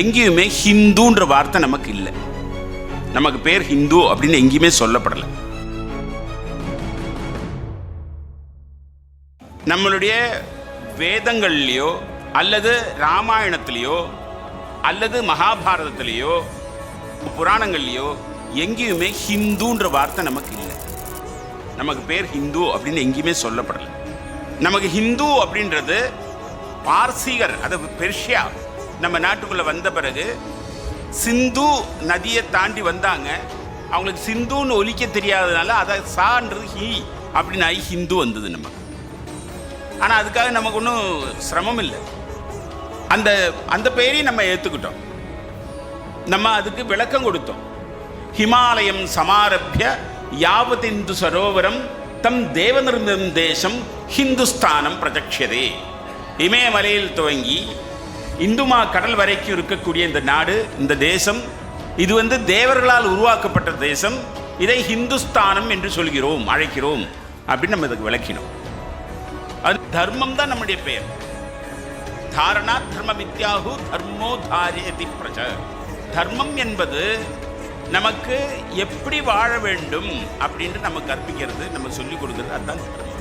எங்கேயுமே ஹிந்துன்ற வார்த்தை நமக்கு இல்லை. நமக்கு பேர் ஹிந்து அப்படின்னு எங்கேயுமே சொல்லப்படலை. நம்மளுடைய வேதங்கள்லையோ அல்லது ராமாயணத்திலேயோ அல்லது மகாபாரதத்திலேயோ புராணங்கள்லையோ எங்கேயுமே ஹிந்துன்ற வார்த்தை நமக்கு இல்லை. நமக்கு பேர் ஹிந்து அப்படின்னு எங்கேயுமே சொல்லப்படலை. நமக்கு ஹிந்து அப்படின்றது பார்சிகர், அது பெர்ஷியா நம்ம நாட்டுக்குள்ள வந்த பிறகு சிந்து நதியை தாண்டி வந்தாங்க. அவங்களுக்கு சிந்துன்னு ஒலிக்க தெரியாததுனால அதை சான்றது ஹி அப்படின்னு ஆகி ஹிந்து வந்தது நமக்கு. ஆனால் அதுக்காக நமக்கு ஒன்றும் சிரமம் இல்லை. அந்த அந்த பெயரையும் நம்ம ஏற்றுக்கிட்டோம். நம்ம அதுக்கு விளக்கம் கொடுத்தோம். ஹிமாலயம் சமாரபிய யாவதிந்து சரோவரம் தம் தேவநிர்மிதம் தேசம் ஹிந்துஸ்தானம் பிரஜக்ஷதே. இமயமலையில் துவங்கி இந்துமா கடல் வரைக்கும் இருக்கக்கூடிய இந்த நாடு, இந்த தேசம், இது தேவர்களால் உருவாக்கப்பட்ட தேசம். இதை ஹிந்துஸ்தானம் என்று சொல்கிறோம், அழைக்கிறோம் அப்படின்னு நம்ம இதுக்கு விளக்கினோம். அது தர்மம் தான் நம்முடைய பெயர். தாரணா தர்ம வித்யாகு தர்மோ தாரேதி பிரஜ. தர்மம் என்பது நமக்கு எப்படி வாழ வேண்டும் அப்படின்ட்டு நம்ம கற்பிக்கிறது, நம்ம சொல்லிக் கொடுக்கிறது. அதுதான் தர்மம்.